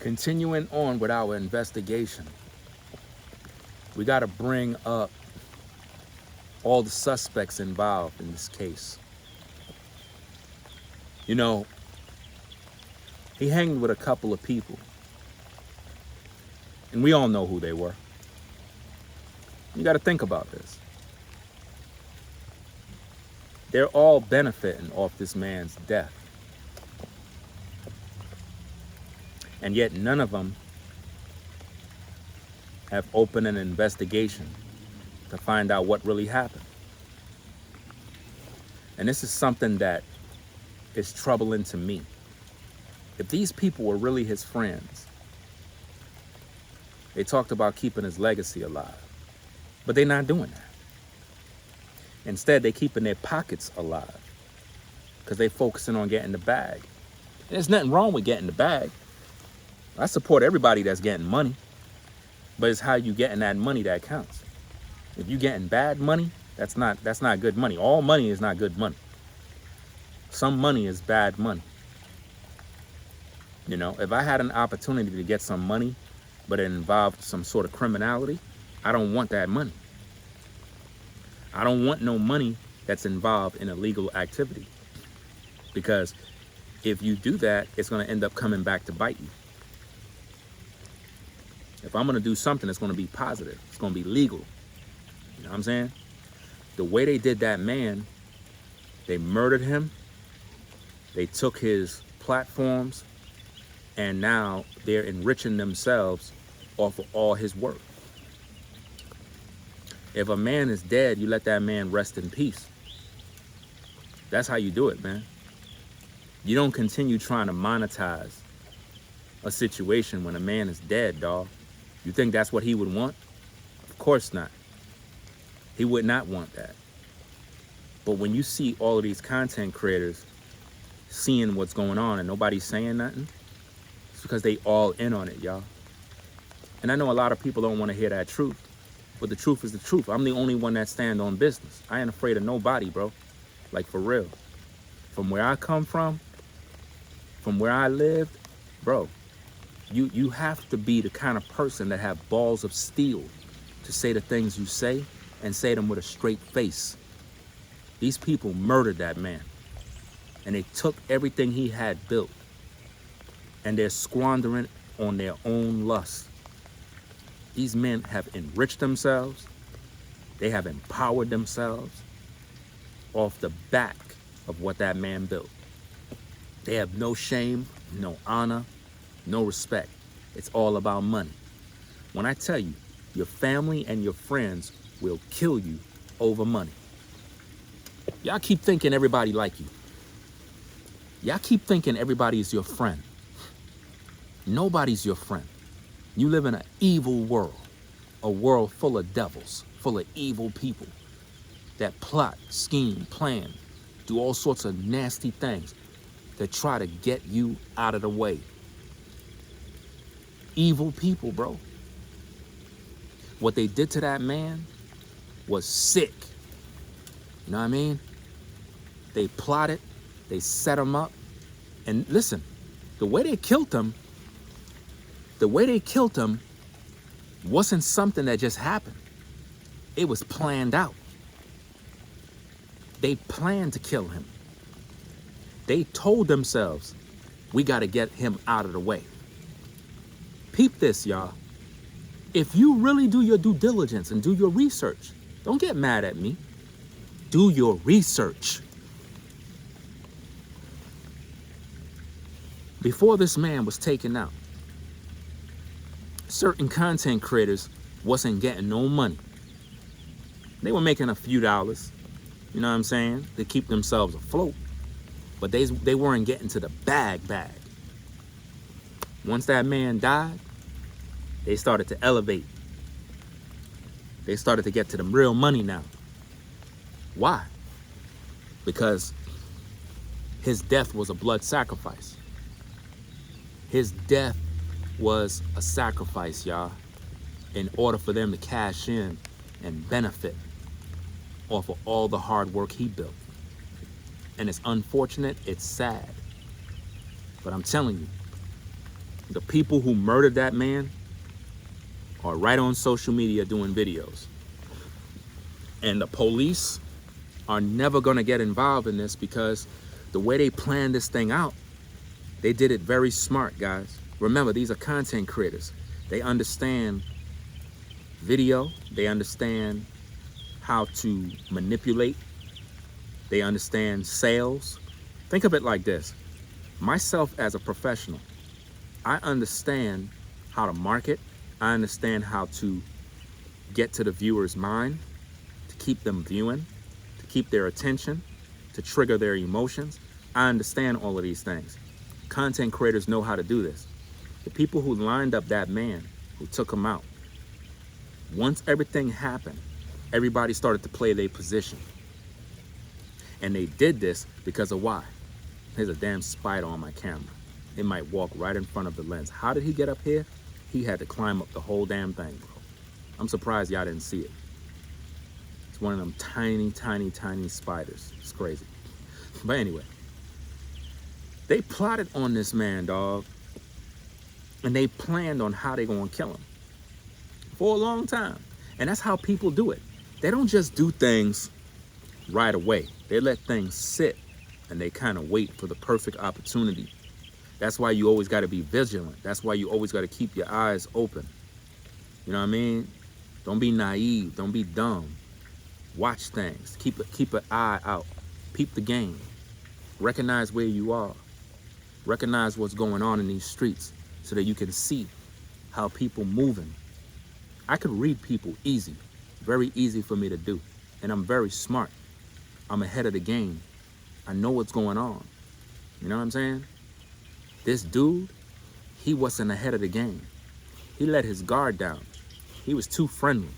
Continuing on with our investigation, we got to bring up all the suspects involved in this case. You know, he hanged with a couple of people, and we all know who they were. You got to think about this. They're all benefiting off this man's death. And yet none of them have opened an investigation to find out what really happened. And this is something that is troubling to me. If these people were really his friends, they talked about keeping his legacy alive, but they're not doing that. Instead, they're keeping their pockets alive because they're focusing on getting the bag. And there's nothing wrong with getting the bag. I support everybody that's getting money, but it's how you getting that money that counts. If you getting bad money, that's not good money. All money is not good money. Some money is bad money. You know, if I had an opportunity to get some money, but it involved some sort of criminality, I don't want that money. I don't want no money that's involved in illegal activity. Because if you do that, it's going to end up coming back to bite you. If I'm going to do something, it's going to be positive. It's going to be legal. You know what I'm saying? The way they did that man, they murdered him. They took his platforms, and now they're enriching themselves off of all his work. If a man is dead, you let that man rest in peace. That's how you do it, man. You don't continue trying to monetize a situation when a man is dead, dog. You think that's what he would want? Of course not. He would not want that. But when you see all of these content creators seeing what's going on and nobody's saying nothing, it's because they all in on it, y'all. And I know a lot of people don't want to hear that truth, but the truth is the truth. I'm the only one that stand on business. I ain't afraid of nobody, bro. Like, for real. From where I come from where I lived, bro, you have to be the kind of person that have balls of steel to say the things you say and say them with a straight face. These people murdered that man, and they took everything he had built, and they're squandering on their own lust. These men have enriched themselves. They have empowered themselves off the back of what that man built. They have no shame, no honor, no respect. It's all about money. When I tell you, your family and your friends will kill you over money. Y'all keep thinking everybody like you. Y'all keep thinking everybody is your friend. Nobody's your friend. You live in an evil world, a world full of devils, full of evil people that plot, scheme, plan, do all sorts of nasty things that try to get you out of the way. Evil people, bro. What they did to that man was sick. You know what I mean? They plotted, they set him up. And listen, the way they killed him wasn't something that just happened. It was planned out. They planned to kill him. They told themselves, we got to get him out of the way. Peep this, y'all. If you really do your due diligence and do your research, don't get mad at me. Do your research. Before this man was taken out, certain content creators wasn't getting no money. They were making a few dollars, you know what I'm saying, to keep themselves afloat. But they weren't getting to the bag. Once that man died, they started to elevate. They started to get to the real money now. Why? Because his death was a blood sacrifice. His death was a sacrifice, y'all, in order for them to cash in and benefit off of all the hard work he built. And it's unfortunate, it's sad. But I'm telling you, The people who murdered that man are right on social media doing videos. And the police are never going to get involved in this because the way they planned this thing out, they did it very smart, guys. Remember, these are content creators. They understand video. They understand how to manipulate. They understand sales. Think of it like this. Myself as a professional, I understand how to market. I understand how to get to the viewer's mind, to keep them viewing, to keep their attention, to trigger their emotions. I understand all of these things. Content creators know how to do this. The people who lined up that man, who took him out, once everything happened, everybody started to play their position. And they did this because of why? There's a damn spider on my camera. It might walk right in front of the lens. How did he get up here? He had to climb up the whole damn thing, bro. I'm surprised y'all didn't see it. It's one of them tiny, tiny, tiny spiders. It's crazy. But anyway, they plotted on this man, dog. And they planned on how they gonna kill him for a long time. And that's how people do it. They don't just do things right away. They let things sit and they kind of wait for the perfect opportunity. That's why you always got to be vigilant. That's why you always got to keep your eyes open. You know what I mean? Don't be naive. Don't be dumb. Watch things. Keep an eye out. Peep the game. Recognize where you are. Recognize what's going on in these streets so that you can see how people moving. I could read people easy. Very easy for me to do. And I'm very smart. I'm ahead of the game. I know what's going on. You know what I'm saying? This dude, he wasn't ahead of the game. He let his guard down. He was too friendly.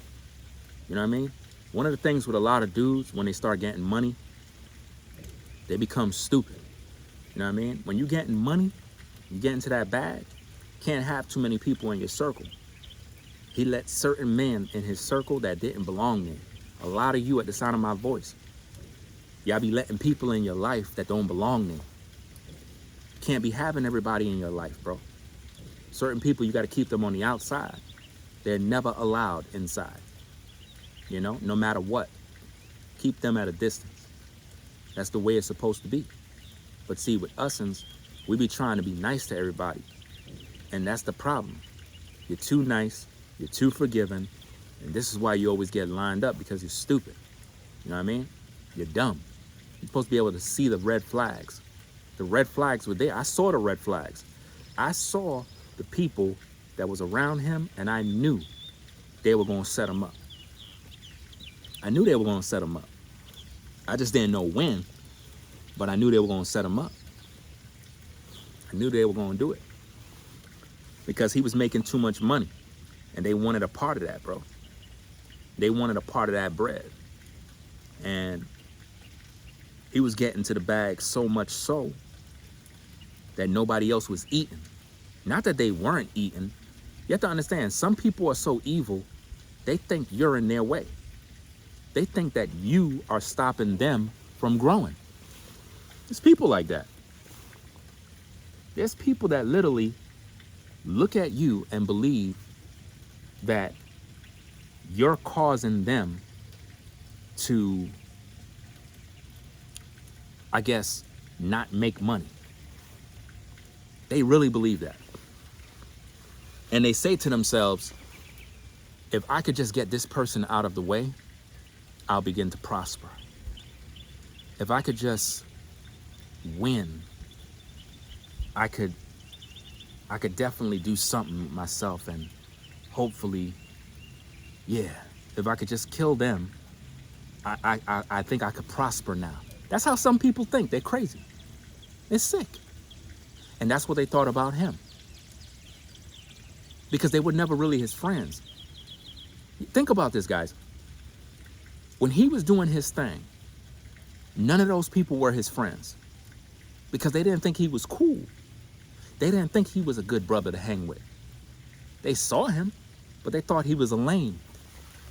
You know what I mean? One of the things with a lot of dudes, when they start getting money, they become stupid. You know what I mean? When you getting money, you get into that bag, can't have too many people in your circle. He let certain men in his circle that didn't belong there. A lot of you at the sound of my voice, y'all be letting people in your life that don't belong there. Can't be having everybody in your life, bro. Certain people, you got to keep them on the outside. They're never allowed inside. You know, no matter what. Keep them at a distance. That's the way it's supposed to be. But see, with usins, we be trying to be nice to everybody. And that's the problem. You're too nice, you're too forgiving, and this is why you always get lined up, because you're stupid. You know what I mean? You're dumb. You're supposed to be able to see the red flags. The red flags were there. I saw the red flags. I saw the people that was around him, and I knew they were going to set him up. I knew they were going to set him up. I just didn't know when, but I knew they were going to set him up. I knew they were going to do it because he was making too much money, and they wanted a part of that, bro. They wanted a part of that bread, and he was getting to the bag so much so that nobody else was eating. Not that they weren't eating. You have to understand, some people are so evil, they think you're in their way. They think that you are stopping them from growing. There's people like that. There's people that literally look at you and believe that you're causing them to, I guess, not make money. They really believe that. And they say to themselves, if I could just get this person out of the way, I'll begin to prosper. If I could just win, I could definitely do something myself, and hopefully, yeah, if I could just kill them, I think I could prosper now. That's how some people think. They're crazy. They're sick. And that's what they thought about him. Because they were never really his friends. Think about this, guys. When he was doing his thing, none of those people were his friends because they didn't think he was cool. They didn't think he was a good brother to hang with. They saw him, but they thought he was a lame.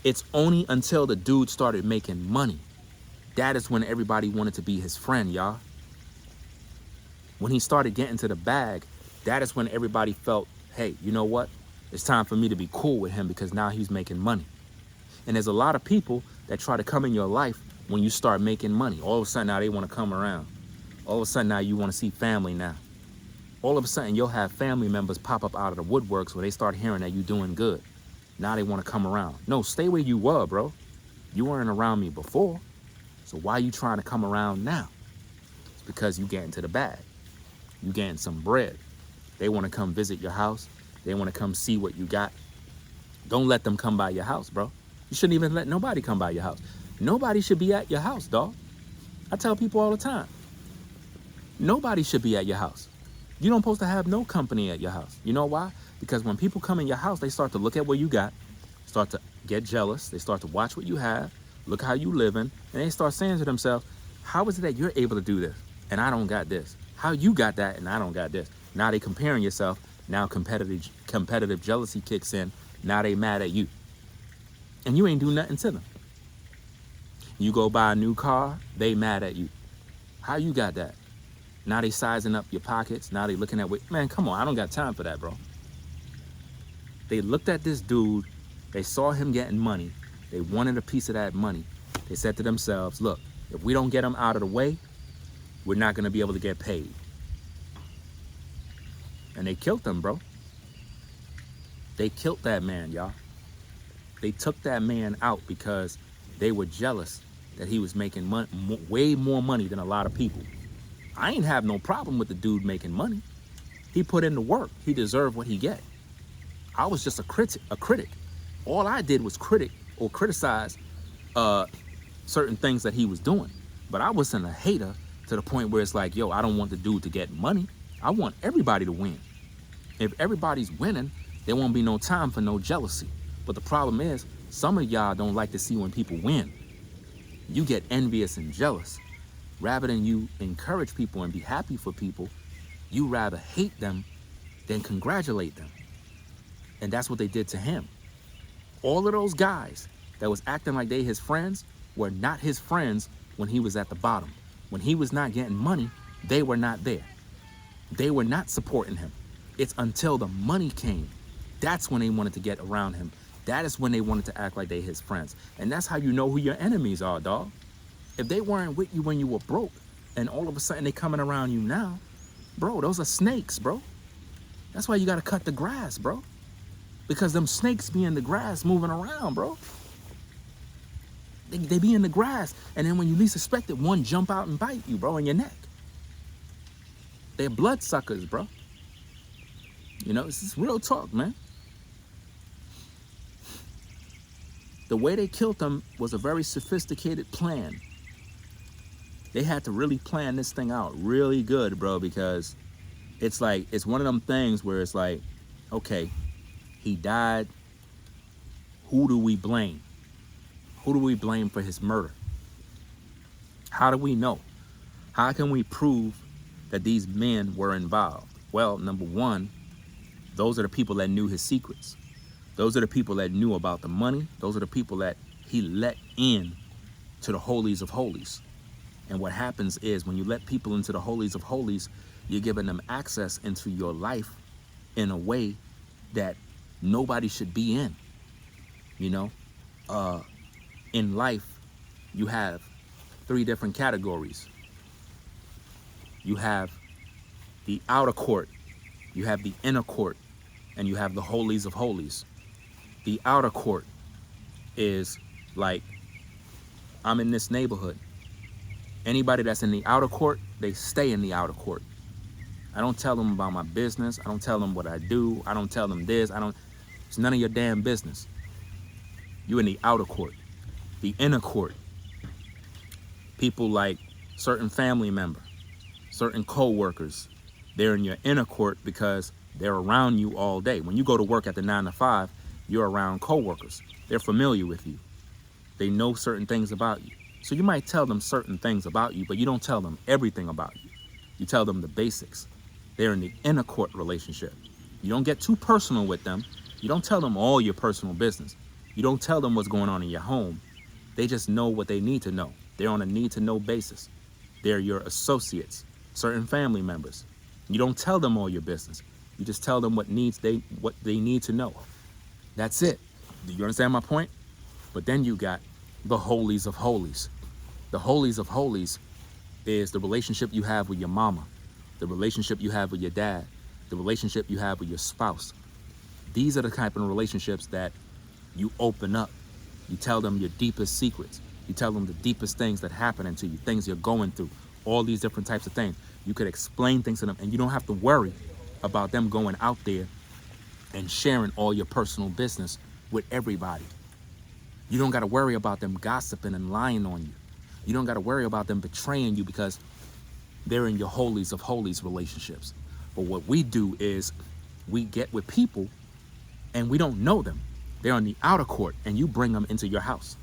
It's only until the dude started making money. That is when everybody wanted to be his friend, y'all. When he started getting to the bag, That is when everybody felt, hey, you know what? It's time for me to be cool with him because now he's making money. And there's a lot of people that try to come in your life when you start making money. All of a sudden now they want to come around. All of a sudden now you want to see family now. All of a sudden you'll have family members pop up out of the woodworks when they start hearing that you're doing good. Now they want to come around. No, stay where you were, bro. You weren't around me before. So why are you trying to come around now? It's because you get into the bag. You getting some bread. They want to come visit your house. They want to come see what you got. Don't let them come by your house, bro. You shouldn't even let nobody come by your house. Nobody should be at your house, dog. I tell people all the time. Nobody should be at your house. You don't supposed to have no company at your house. You know why? Because when people come in your house, they start to look at what you got, start to get jealous. They start to watch what you have, look how you living, and they start saying to themselves, how is it that you're able to do this and I don't got this? How you got that and I don't got this? Now they comparing yourself. Now competitive jealousy kicks in. Now they mad at you. And you ain't do nothing to them. You go buy a new car, they mad at you. How you got that? Now they sizing up your pockets. Now they looking at what, man, come on, I don't got time for that, bro. They looked at this dude. They saw him getting money. They wanted a piece of that money. They said to themselves, look, if we don't get him out of the way, we're not going to be able to get paid. And they killed him, bro. They killed that man, y'all. They took that man out because they were jealous that he was making way more money than a lot of people. I ain't have no problem with the dude making money. He put in the work. He deserved what he get. I was just a critic. All I did was criticize certain things that he was doing. But I wasn't a hater to the point where it's like, yo, I don't want the dude to get money. I want everybody to win. If everybody's winning, there won't be no time for no jealousy. But the problem is, some of y'all don't like to see when people win. You get envious and jealous. Rather than you encourage people and be happy for people, you rather hate them than congratulate them. And that's what they did to him. All of those guys that was acting like they his friends were not his friends when he was at the bottom. When he was not getting money, they were not there. They were not supporting him. It's until the money came. That's when they wanted to get around him. That is when they wanted to act like they his friends. And that's how you know who your enemies are, dog. If they weren't with you when you were broke, and all of a sudden they coming around you now, bro, those are snakes, bro. That's why you gotta cut the grass, bro. Because them snakes be in the grass moving around, bro. They be in the grass, and then when you least expect it, one jump out and bite you, bro, in your neck. They're bloodsuckers, bro. You know, this is real talk, man. The way they killed them was a very sophisticated plan. They had to really plan this thing out really good, bro, because it's like, it's one of them things where it's like, okay, he died. Who do we blame? Who do we blame for his murder? How do we know? How can we prove that these men were involved? Well, number one, those are the people that knew his secrets. Those are the people that knew about the money. Those are the people that he let in to the holies of holies. And what happens is when you let people into the holies of holies, you're giving them access into your life in a way that nobody should be in. You know, in life, you have 3 different categories. You have the outer court, you have the inner court, and you have the holies of holies. The outer court is like, I'm in this neighborhood. Anybody that's in the outer court, they stay in the outer court. I don't tell them about my business. I don't tell them what I do. I don't tell them this. It's none of your damn business. You in the outer court. The inner court, people like certain family members, certain co-workers, they're in your inner court because they're around you all day. When you go to work at the 9 to 5, you're around co-workers. They're familiar with you. They know certain things about you. So you might tell them certain things about you, but you don't tell them everything about you. You tell them the basics. They're in the inner court relationship. You don't get too personal with them. You don't tell them all your personal business. You don't tell them what's going on in your home. They just know what they need to know. They're on a need-to-know basis. They're your associates, certain family members. You don't tell them all your business. You just tell them what they need to know. That's it. Do you understand my point? But then you got the holies of holies. The holies of holies is the relationship you have with your mama, the relationship you have with your dad, the relationship you have with your spouse. These are the type of relationships that you open up. You tell them your deepest secrets. You tell them the deepest things that happen to you, things you're going through, all these different types of things. You could explain things to them, and you don't have to worry about them going out there and sharing all your personal business with everybody. You don't got to worry about them gossiping and lying on you. You don't got to worry about them betraying you because they're in your holies of holies relationships. But what we do is we get with people and we don't know them. They're on the outer court, and you bring them into your house.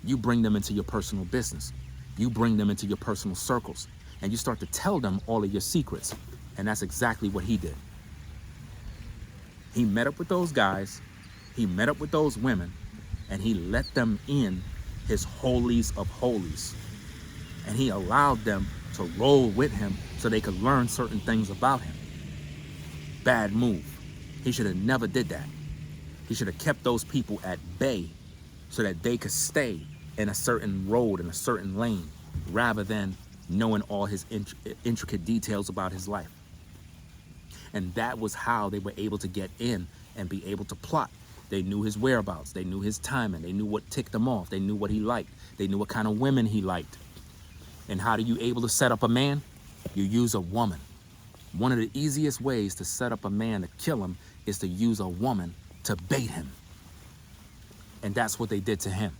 You bring them into your personal business. You bring them into your personal circles, and you start to tell them all of your secrets. And that's exactly what he did. He met up with those guys. He met up with those women, and he let them in his holies of holies. And he allowed them to roll with him so they could learn certain things about him. Bad move. He should have never did that. He should have kept those people at bay so that they could stay in a certain road, in a certain lane, rather than knowing all his intricate details about his life. And that was how they were able to get in and be able to plot. They knew his whereabouts. They knew his timing. They knew what ticked him off. They knew what he liked. They knew what kind of women he liked. And how do you able to set up a man? You use a woman. One of the easiest ways to set up a man to kill him is to use a woman to bait him. And that's what they did to him.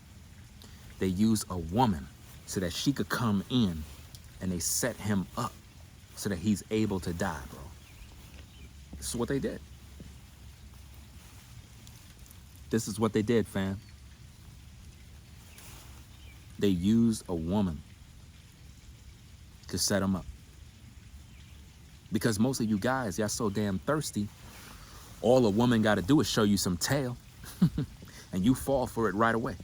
They used a woman so that she could come in, and they set him up so that he's able to die, bro. This is what they did. This is what they did, fam. They used a woman to set him up. Because most of you guys, y'all so damn thirsty, all a woman got to do is show you some tail, and you fall for it right away.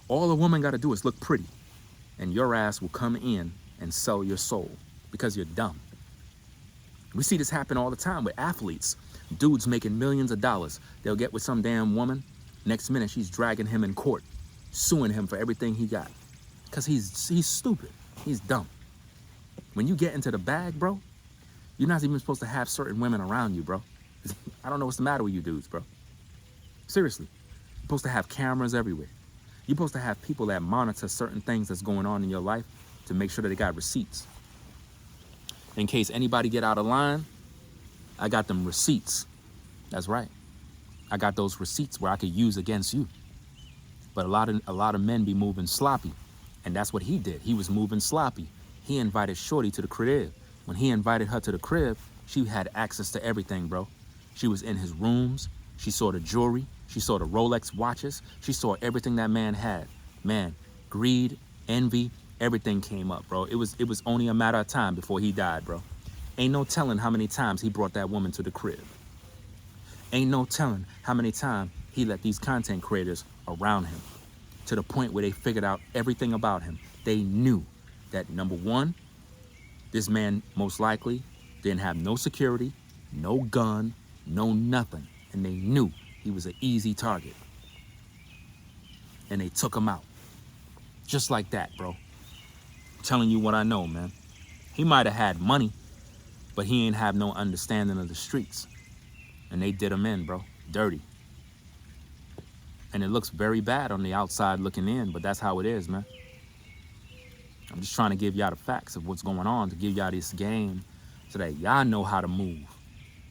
All a woman got to do is look pretty, and your ass will come in and sell your soul because you're dumb. We see this happen all the time with athletes. Dudes making millions of dollars. They'll get with some damn woman. Next minute, she's dragging him in court, suing him for everything he got. Because he's stupid. He's dumb. When you get into the bag, bro, you're not even supposed to have certain women around you, bro. I don't know what's the matter with you dudes, bro. Seriously. You're supposed to have cameras everywhere. You're supposed to have people that monitor certain things that's going on in your life to make sure that they got receipts. In case anybody get out of line, I got them receipts. That's right. I got those receipts where I could use against you. But a lot of men be moving sloppy. And that's what he did. He was moving sloppy. He invited Shorty to the crib. When he invited her to the crib, she had access to everything, bro. She was in his rooms. She saw the jewelry. She saw the Rolex watches. She saw everything that man had. Man, greed, envy, everything came up, bro. It was only a matter of time before he died, bro. Ain't no telling how many times he brought that woman to the crib. Ain't no telling how many times he let these content creators around him, to the point where they figured out everything about him. They knew that, number one, this man most likely didn't have no security, no gun, no nothing. And they knew he was an easy target. And they took him out. Just like that, bro. I'm telling you what I know, man. He might have had money, but he ain't have no understanding of the streets. And they did him in, bro. Dirty. And it looks very bad on the outside looking in, but that's how it is, man. I'm just trying to give y'all the facts of what's going on, to give y'all this game so that y'all know how to move.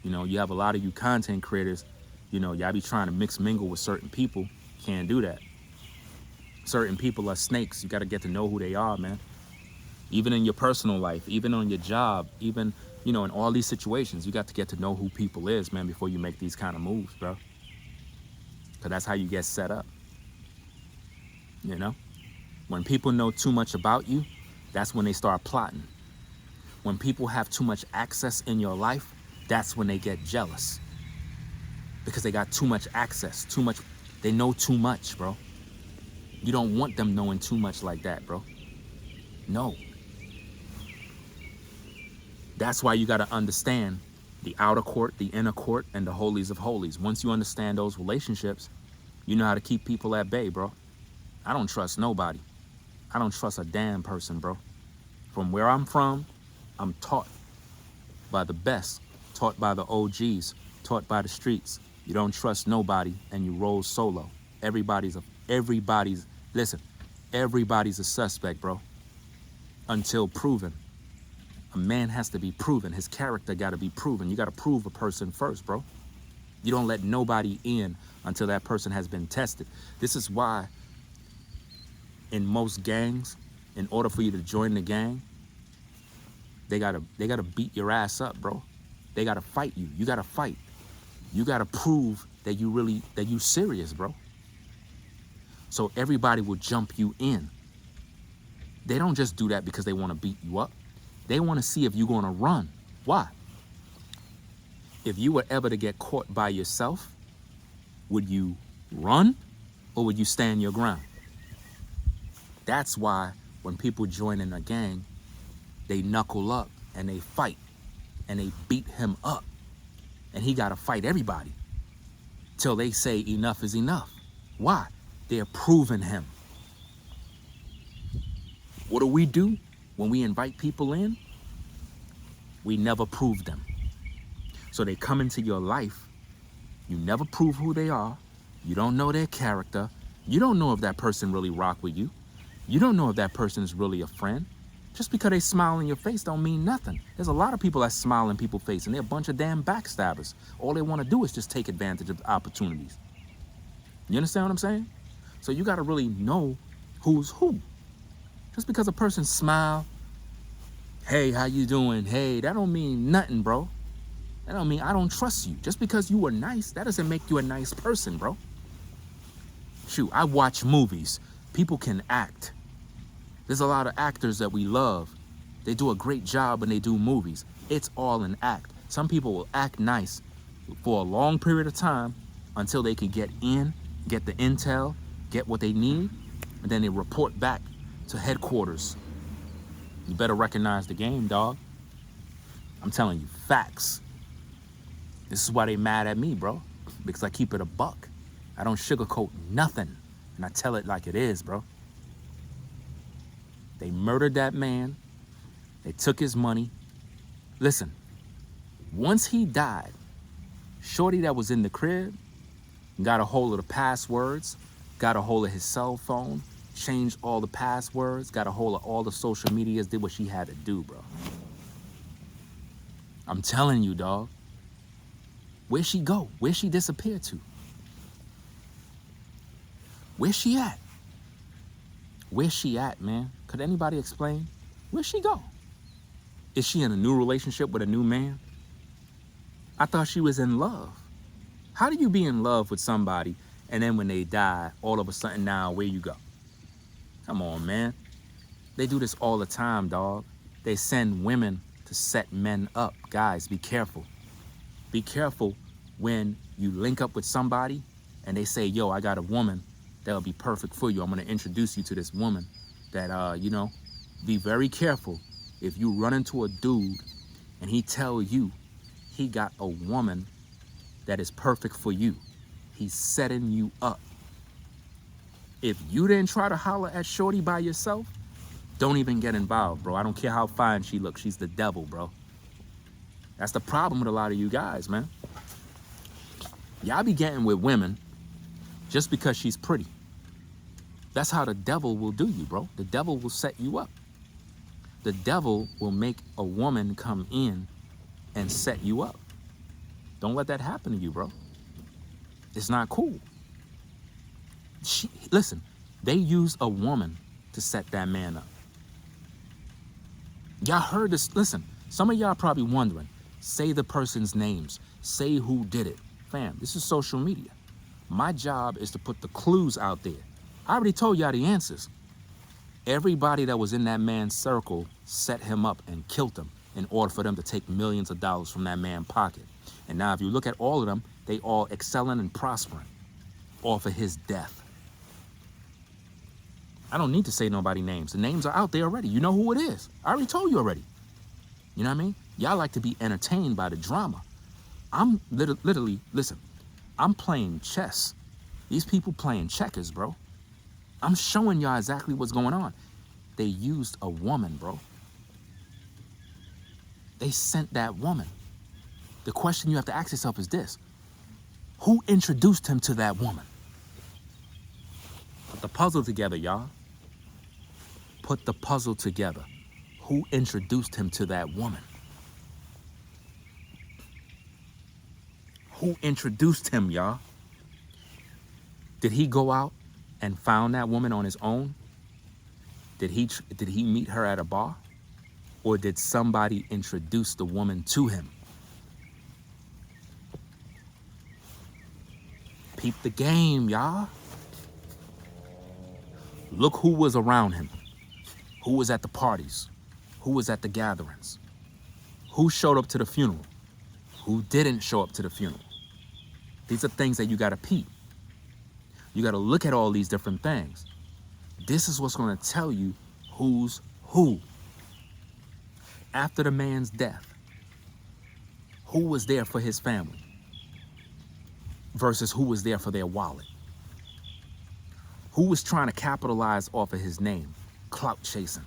You know, you have a lot of you content creators, you know, y'all be trying to mix mingle with certain people. Can't do that. Certain people are snakes. You got to get to know who they are, man. Even in your personal life, even on your job, even, you know, in all these situations, you got to get to know who people is, man, before you make these kind of moves, bro. Because that's how you get set up. You know? When people know too much about you, that's when they start plotting. When people have too much access in your life, that's when they get jealous. Because they got too much access, too much, they know too much, bro. You don't want them knowing too much like that, bro. No. That's why you got to understand The outer court, the inner court, and the holies of holies. Once you understand those relationships, you know how to keep people at bay, bro. I don't trust nobody. I don't trust a damn person, bro. From where I'm from, I'm taught by the best, taught by the OGs, taught by the streets. You don't trust nobody and you roll solo. Everybody's a suspect, bro. Until proven. A man has to be proven. His character got to be proven. You got to prove a person first, bro. You don't let nobody in until that person has been tested. This is why in most gangs, in order for you to join the gang, they gotta beat your ass up, bro. They gotta fight you. You gotta fight. You gotta prove that you serious, bro. So everybody will jump you in. They don't just do that because they want to beat you up. They want to see if you're gonna run. Why? If you were ever to get caught by yourself, would you run or would you stand your ground? That's why when people join in a gang, they knuckle up and they fight and they beat him up. And he got to fight everybody till they say enough is enough. Why? They're proving him. What do when we invite people in? We never prove them. So they come into your life. You never prove who they are. You don't know their character. You don't know if that person really rock with you. You don't know if that person is really a friend. Just because they smile in your face don't mean nothing. There's a lot of people that smile in people's face and they're a bunch of damn backstabbers. All they want to do is just take advantage of opportunities. You understand what I'm saying? So you got to really know who's who. Just because a person smile, hey, how you doing? Hey, that don't mean nothing, bro. That don't mean I don't trust you. Just because you were nice, that doesn't make you a nice person, bro. Shoot, I watch movies. People can act. There's a lot of actors that we love. They do a great job when they do movies. It's all an act. Some people will act nice for a long period of time until they can get in, get the intel, get what they need, and then they report back to headquarters. You better recognize the game, dog. I'm telling you, facts. This is why they mad at me, bro. Because I keep it a buck. I don't sugarcoat nothing. And I tell it like it is, bro. They murdered that man. They took his money. Listen, once he died, shorty that was in the crib got a hold of the passwords, got a hold of his cell phone, changed all the passwords, got a hold of all the social medias, did what she had to do, bro. I'm telling you, dog. Where'd she go? Where'd she disappear to? Where's she at? Where's she at, man? Could anybody explain? Where'd she go? Is she in a new relationship with a new man? I thought she was in love. How do you be in love with somebody and then when they die, all of a sudden now, where you go? Come on, man. They do this all the time, dog. They send women to set men up. Guys, be careful. Be careful when you link up with somebody and they say, yo, I got a woman that'll be perfect for you. I'm going to introduce you to this woman that, be very careful. If you run into a dude and he tell you he got a woman that is perfect for you, he's setting you up. If you didn't try to holler at shorty by yourself, don't even get involved, bro. I don't care how fine she looks. She's the devil, bro. That's the problem with a lot of you guys, man. Y'all be getting with women just because she's pretty. That's how the devil will do you, bro. The devil will set you up. The devil will make a woman come in and set you up. Don't let that happen to you, bro. It's not cool. Listen, they use a woman to set that man up. Y'all heard this. Listen, some of y'all probably wondering, say the person's names, say who did it. Fam, this is social media. My job is to put the clues out there. I already told y'all the answers. Everybody that was in that man's circle set him up and killed him in order for them to take millions of dollars from that man's pocket. And now if you look at all of them, they all excelling and prospering off of his death. I don't need to say nobody's names. The names are out there already. You know who it is. I already told you already. You know what I mean? Y'all like to be entertained by the drama. I'm literally, listen, I'm playing chess. These people playing checkers, bro. I'm showing y'all exactly what's going on. They used a woman, bro. They sent that woman. The question you have to ask yourself is this: who introduced him to that woman? Put the puzzle together, y'all. Put the puzzle together. Who introduced him to that woman? Who introduced him, y'all? Did he go out and found that woman on his own? Did he meet her at a bar? Or did somebody introduce the woman to him? Peep the game, y'all. Look who was around him. Who was at the parties? Who was at the gatherings? Who showed up to the funeral? Who didn't show up to the funeral? These are things that you gotta peep. You gotta look at all these different things. This is what's gonna tell you who's who. After the man's death, who was there for his family versus who was there for their wallet? Who was trying to capitalize off of his name? Clout chasing.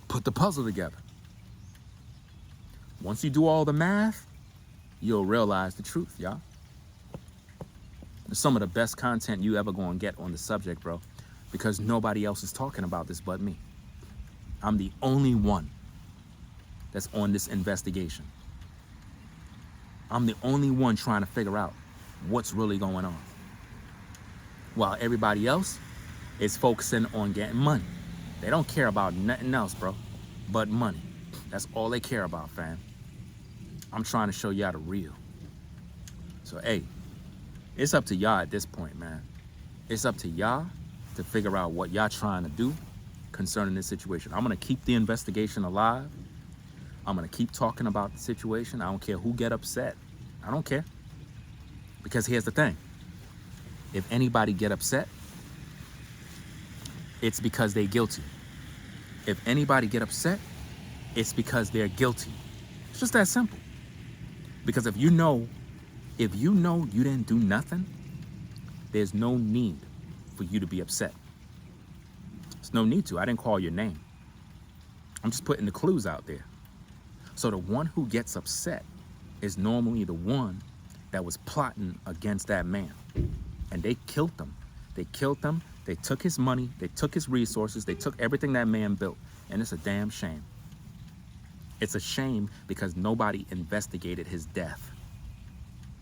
Put the puzzle together. Once you do all the math, you'll realize the truth, y'all. It's some of the best content you ever gonna get on the subject, bro, because nobody else is talking about this but me. I'm the only one that's on this investigation. I'm the only one trying to figure out what's really going on, while everybody else is focusing on getting money. They don't care about nothing else, bro, but money. That's all they care about, fam. I'm trying to show y'all the real. So, hey, it's up to y'all at this point, man. It's up to y'all to figure out what y'all trying to do concerning this situation. I'm gonna keep the investigation alive. I'm gonna keep talking about the situation. I don't care who get upset. I don't care. Because here's the thing. If anybody get upset, it's because they're guilty. If anybody get upset, it's because they're guilty. It's just that simple. Because if you know you didn't do nothing, there's no need for you to be upset. There's no need to. I didn't call your name. I'm just putting the clues out there. So the one who gets upset is normally the one that was plotting against that man. And they killed him. They killed him. They took his money. They took his resources. They took everything that man built. And it's a damn shame. It's a shame because nobody investigated his death.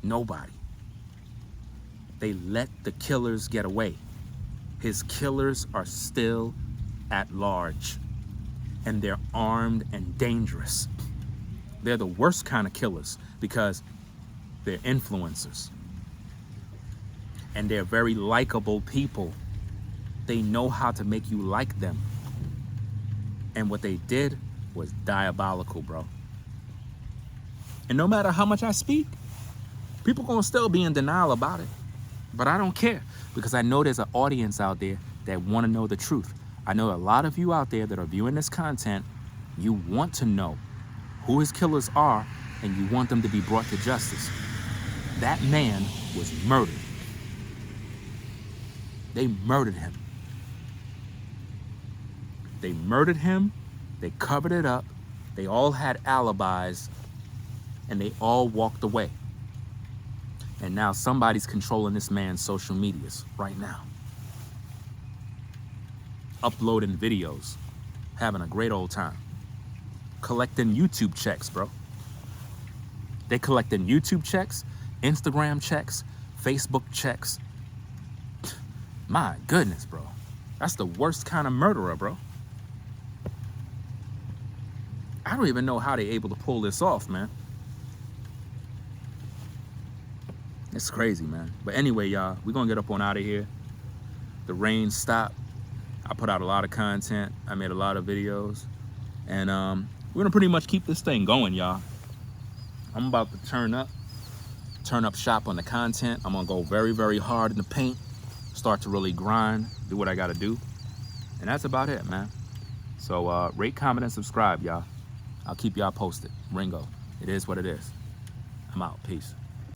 Nobody. They let the killers get away. His killers are still at large. And they're armed and dangerous. They're the worst kind of killers because they're influencers. And they're very likable people. They know how to make you like them. And what they did was diabolical, bro. And no matter how much I speak, people gonna still be in denial about it. But I don't care because I know there's an audience out there that wanna know the truth. I know a lot of you out there that are viewing this content, you want to know who his killers are and you want them to be brought to justice. That man was murdered. They murdered him. They murdered him. They covered it up. They all had alibis and they all walked away. And now somebody's controlling this man's social medias right now. Uploading videos, having a great old time. Collecting YouTube checks, bro. They collecting YouTube checks, Instagram checks, Facebook checks. My goodness, bro. That's the worst kind of murderer, bro. I don't even know how they're able to pull this off, man. It's crazy, man. But anyway, y'all, we're gonna get up on out of here. The rain stopped. I put out a lot of content. I made a lot of videos. And we're gonna pretty much keep this thing going, y'all. I'm about to turn up shop on the content. I'm gonna go very, very hard in the paint, start to really grind, do what I gotta do. And that's about it, man. So rate, comment, and subscribe, y'all. I'll keep y'all posted. Ringo, it is what it is. I'm out. Peace.